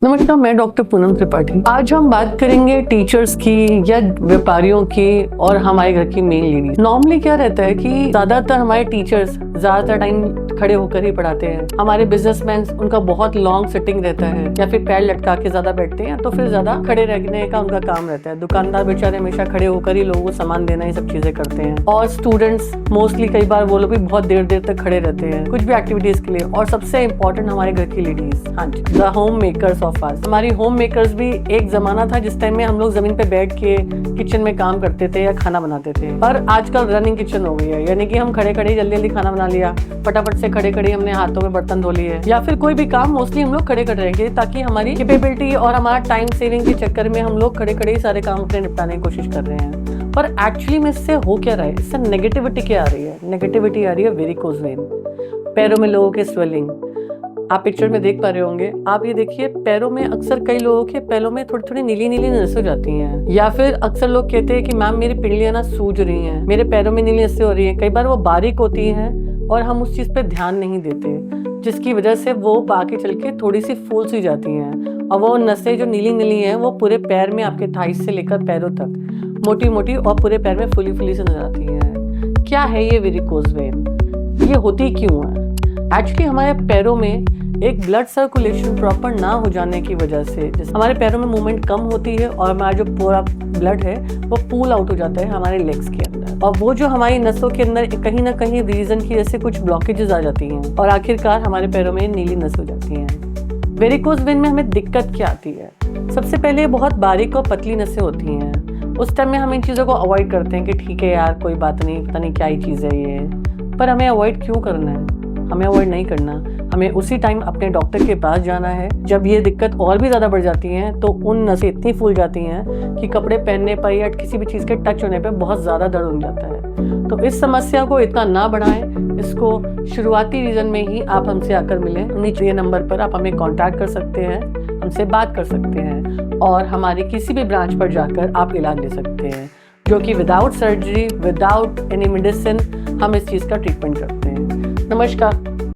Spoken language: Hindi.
नमस्कार, मैं डॉक्टर पूनम त्रिपाठी। आज हम बात करेंगे टीचर्स की या व्यापारियों की और हमारे घर की मेन लेडीज। नॉर्मली क्या रहता है कि ज्यादातर हमारे टीचर्स ज्यादातर टाइम खड़े होकर ही पढ़ाते हैं। हमारे बिजनेसमैन उनका बहुत लॉन्ग सिटिंग रहता है या फिर पैर लटका के ज्यादा बैठते हैं, तो फिर ज्यादा खड़े रहने का उनका काम रहता है। दुकानदार बेचारे हमेशा खड़े होकर ही लोगों को सामान देना, ये सब चीजें करते हैं। और स्टूडेंट्स मोस्टली कई बार वो लोग भी बहुत देर देर तक खड़े रहते हैं कुछ भी एक्टिविटीज के लिए। और सबसे इम्पोर्टेंट हमारे घर की लेडीज, हाँ जी, the home makers of us. हमारी होम मेकर्स भी एक जमाना था जिस टाइम में हम लोग जमीन पे बैठ के किचन में काम करते थे या खाना बनाते थे, पर आजकल रनिंग किचन हो गई है। यानी कि हम खड़े खड़े जल्दी जल्दी खाना बना लिया, फटाफट से खड़े खड़े हमने हाथों में बर्तन धो लिए, या फिर कोई भी काम मोस्टली हम लोग खड़े खड़े रहेंगे, ताकि हमारी कैपेबिलिटी और हमारा टाइम सेविंग के चक्कर में हम लोग खड़े खड़े ही सारे काम अपने निपटाने की कोशिश कर रहे हैं। पर एक्चुअली में इससे हो क्या रहा है, इससे नेगेटिविटी क्या आ रही है? नेगेटिविटी आ रही है वेरिकोज वेन, पैरों में लोगों के स्वेलिंग। आप पिक्चर में देख पा रहे होंगे, आप ये देखिए पैरों में अक्सर कई लोगों के पैरों में थोड़ी थोड़ी नीली नीली नसें हो जाती हैं, या फिर अक्सर लोग कहते हैं कि मैम मेरी पिंडलियां ना सूज रही हैं, मेरे पैरों में नीली नसें हो रही हैं। कई बार वो बारीक होती हैं और हम उस चीज़ पे ध्यान नहीं देते, जिसकी वजह से वो आगे चल के थोड़ी सी फूल सी जाती हैं। और वो नसें जो नीली नीली हैं वो पूरे पैर में, आपके थाइस से लेकर पैरों तक मोटी मोटी और पूरे पैर में फुली फुली से नजर आती हैं। क्या है ये वेरिकोज वेन? ये होती क्यों है? एक्चुअली हमारे पैरों में एक ब्लड सर्कुलेशन प्रॉपर ना हो जाने की वजह से हमारे पैरों में मूवमेंट कम होती है और हमारा जो पूरा ब्लड है वो पूल आउट हो जाता है हमारे लेग्स के अंदर। और वो जो हमारी नसों के अंदर कहीं ना कहीं रीजन की वजह से कुछ ब्लॉकेजेस आ जाती हैं और आखिरकार हमारे पैरों में नीली नस हो जाती हैं। वेरिकोज वेन में हमें दिक्कत क्या आती है? सबसे पहले बहुत बारीक और पतली नसें होती हैं। उस टाइम में हम इन चीज़ों को अवॉइड करते हैं कि ठीक है यार कोई बात नहीं, पता नहीं क्या ही चीज़ है ये। पर हमें अवॉइड क्यों करना है? हमें अवॉइड नहीं करना, हमें उसी टाइम अपने डॉक्टर के पास जाना है। जब ये दिक्कत और भी ज़्यादा बढ़ जाती हैं तो उन नसें इतनी फूल जाती हैं कि कपड़े पहनने पर या किसी भी चीज़ के टच होने पर बहुत ज़्यादा दर्द हो जाता है। तो इस समस्या को इतना ना बढ़ाएं, इसको शुरुआती रीजन में ही आप हमसे आकर मिलें। नीचे नंबर पर आप हमें कॉन्टैक्ट कर सकते हैं, हमसे बात कर सकते हैं और हमारी किसी भी ब्रांच पर जाकर आप इलाज ले सकते हैं, जो कि without surgery, without any medicine हम इस चीज़ का ट्रीटमेंट करते हैं। नमस्कार।